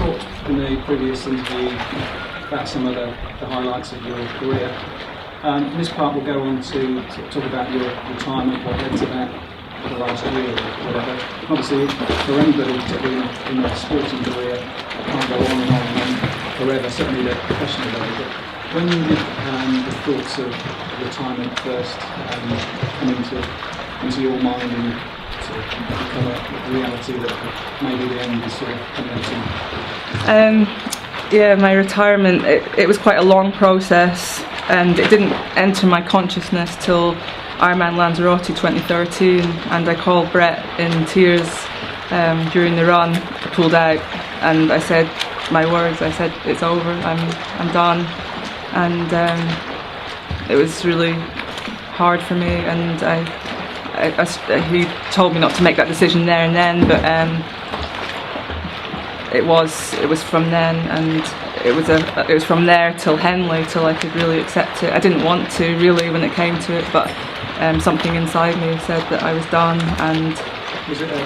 talked in the previous interview about some of the highlights of your career. This part will go on to talk about your retirement, what led to that, the last year or whatever. Obviously, for anybody, particularly in a sporting career, it can't go on and on forever, certainly the professional level. But when did the thoughts of retirement first come into your mind and sort of become a reality that maybe the end is sort of coming to? Yeah, my retirement, it was quite a long process, and it didn't enter my consciousness till Ironman Lanzarote 2013, and I called Brett in tears during the run. I pulled out and I said my words. I said, it's over, I'm done. And it was really hard for me, and he told me not to make that decision there and then, but it was from then, and it was from there till Henley, till I could really accept it. I didn't want to really when it came to it, but something inside me said that I was done. And was it a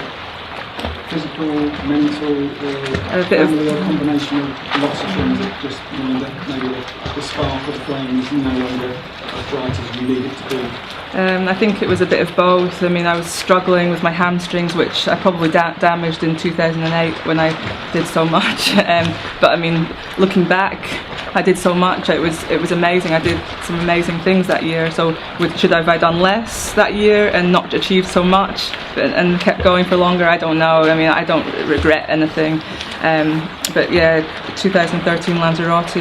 physical, mental, or a combination of lots of things that just that maybe the spark or the flame is no longer as bright as you need it to be? I think it was a bit of both. I mean, I was struggling with my hamstrings, which I probably damaged in 2008 when I did so much. But I mean, looking back, I did so much. It was amazing. I did some amazing things that year. So should I have done less that year and not achieved so much and kept going for longer? I don't know. I mean, I don't regret anything. But yeah, 2013 Lanzarote,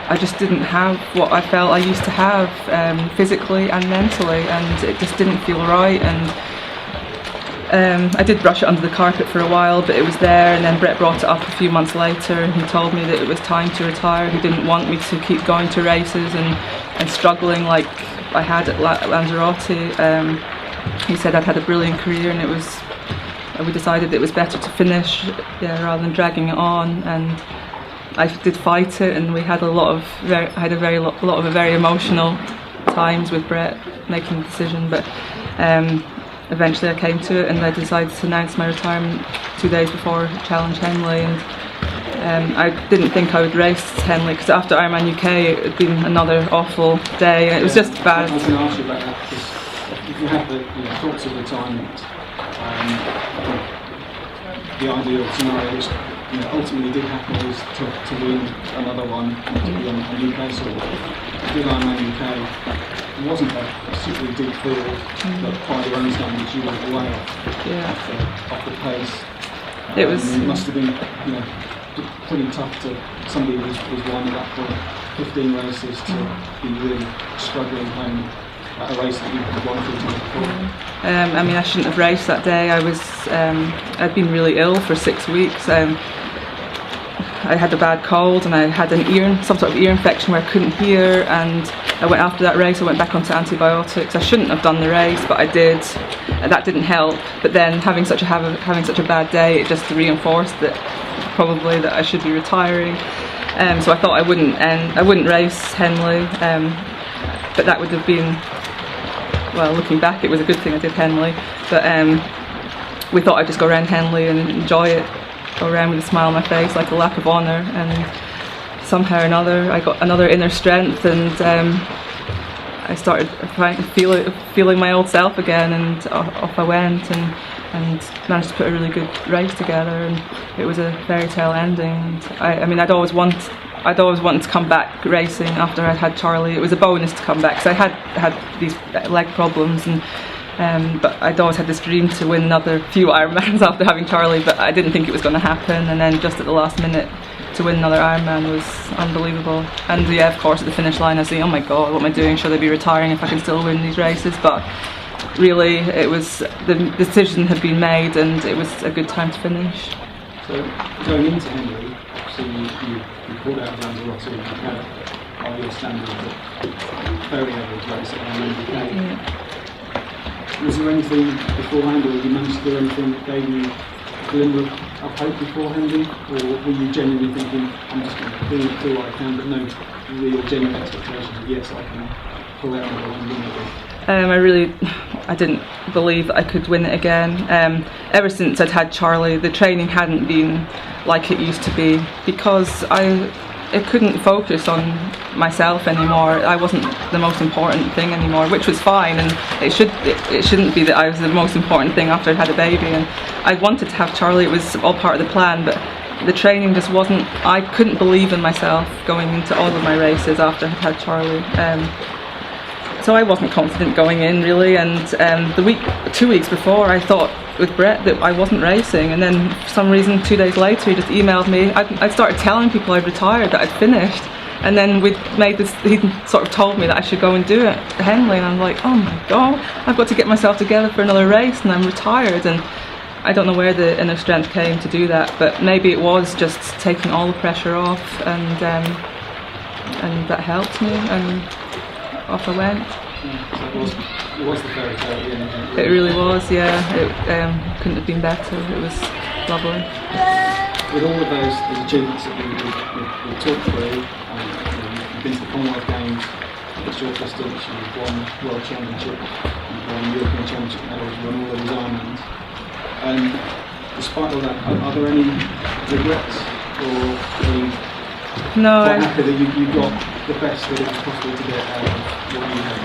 I just didn't have what I felt I used to have physically and mentally, and it just didn't feel right. And I did brush it under the carpet for a while, but it was there, and then Brett brought it up a few months later, and he told me that it was time to retire. He didn't want me to keep going to races and struggling like I had at Lanzarote. He said I'd had a brilliant career, and we decided it was better to finish rather than dragging it on. And I did fight it, and we had a lot of very emotional times with Brett making the decision. But eventually I came to it, and I decided to announce my retirement 2 days before Challenge Henley. And I didn't think I would race Henley, because after Ironman UK it had been another awful day, and it was just bad. I was going to ask you about that, because if you have the thoughts of retirement, the ideal scenario, which ultimately did happen, was to win another one, particularly on UK soil. With Ironman UK, it wasn't a particularly deep field, but by your own standards you went way off the pace. It was. It must have been pretty tough to somebody who was one at that point, 15 races, to be really struggling home at a race that you'd won 15 before. I mean, I shouldn't have raced that day. I'd been really ill for 6 weeks. I had a bad cold, and I had some sort of ear infection where I couldn't hear, and after that race I went back onto antibiotics. I shouldn't have done the race, but I did, and that didn't help. But then having such a bad day, it just reinforced that probably that I should be retiring. So I thought I wouldn't race Henley, but that would have been, well, looking back, it was a good thing I did Henley. But we thought I'd just go around Henley and enjoy it, go around with a smile on my face, like a lap of honour. And somehow or another I got another inner strength, and I started feeling my old self again, and off I went and managed to put a really good race together, and it was a fairy tale ending. And I mean, I'd always wanted to come back racing after I'd had Charlie. It was a bonus to come back, because I had these leg problems, but I'd always had this dream to win another few Ironmans after having Charlie, but I didn't think it was going to happen. And then just at the last minute to win another Ironman was unbelievable. And yeah, of course, at the finish line I was thinking, oh my god, what am I doing? Should I be retiring if I can still win these races? But really, the decision had been made, and it was a good time to finish. So going into Henley, so you pulled out of Lanzarote, and you had, by your standards, a very average race at Ironman UK. Was there anything beforehand, or did you manage to do anything that gave you a glimmer of hope beforehand, or were you genuinely thinking, I'm just going to do what I can, but no real genuine expectations of, yes, I can pull out another one, win it? I didn't believe that I could win it again. Ever since I'd had Charlie, the training hadn't been like it used to be, because I couldn't focus on myself anymore. I wasn't the most important thing anymore, which was fine, and it shouldn't be that I was the most important thing after I'd had a baby. And I wanted to have Charlie, it was all part of the plan, but the training just wasn't, I couldn't believe in myself going into all of my races after I'd had Charlie. So I wasn't confident going in really, and 2 weeks before I thought with Brett that I wasn't racing, and then for some reason 2 days later he just emailed me. I started telling people I'd retired, that I'd finished, and then we'd made this, he sort of told me that I should go and do it at Henley, and I'm like, oh my god, I've got to get myself together for another race and I'm retired. And I don't know where the inner strength came to do that, but maybe it was just taking all the pressure off, and that helped me, and off I went. Yeah, so it was the fairy tale at the end. It really was, yeah. It couldn't have been better. It was lovely. With all of those achievements that we talked through, you've been to the Commonwealth Games, it's your distance, you've won World Championship, you've won European Championship medals, you've won all of these Ironmans. Despite all that, are there any regrets, or are you quite happy that you got the best that it was possible to get out of what you had?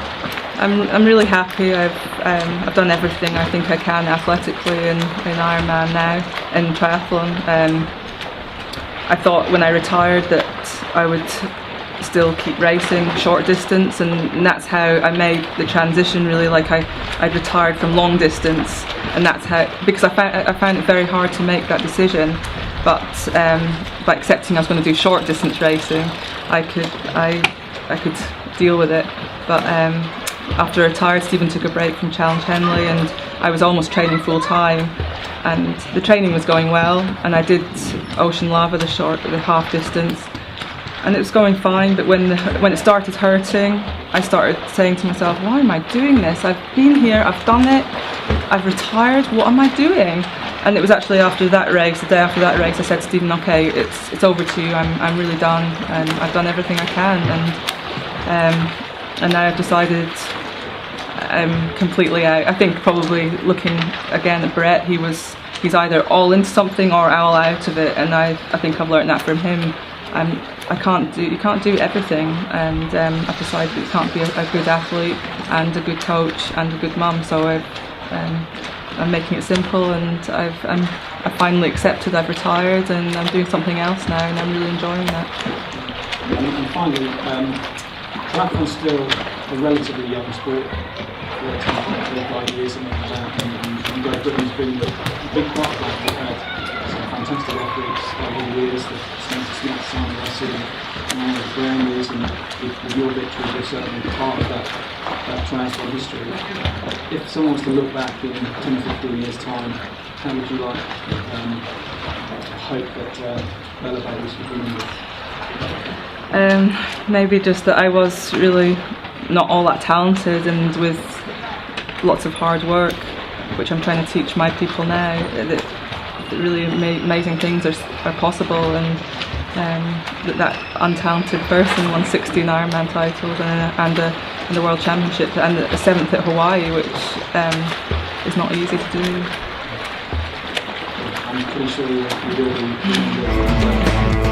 I'm really happy. I've done everything I think I can athletically in Ironman now, in triathlon. I thought when I retired that I would still keep racing short distance, and that's how I made the transition really. Like I retired from long distance, and that's how, because I found it very hard to make that decision. But by accepting I was going to do short distance racing, I could deal with it. But after I retired, Stephen took a break from Challenge Henley, and I was almost training full time, and the training was going well, and I did Ocean Lava, the half distance, and it was going fine. But when it started hurting, I started saying to myself, why am I doing this? I've been here, I've done it, I've retired, what am I doing? And it was actually after that race, the day after that race, I said to Stephen, okay, it's over to you, I'm really done, and I've done everything I can, and now I've decided I'm completely out. I think probably looking again at Brett, he's either all into something or all out of it, and I think I've learned that from him. You can't do everything, and I've decided that you can't be a good athlete and a good coach and a good mum. So I'm making it simple, and I finally accepted I've retired, and I'm doing something else now, and I'm really enjoying that. And finally, triathlon's still a relatively young sport. 5 years, something like that, and Great Britain's been a big part of that. We've had some fantastic athletes over the years, the Spencer Smith, Simon Russell, and the Brownlees, and with your victories, you're certainly part of that triathlon history. If someone was to look back in 10 or 15 years' time, how would you like hope that Bella Bayliss would remembered? Maybe just that I was really not all that talented, and with lots of hard work, which I'm trying to teach my people now, that really amazing things are possible, and that untalented person won 16 Ironman titles and the World Championship and a 7th at Hawaii, which is not easy to do. I'm pretty sure you will be.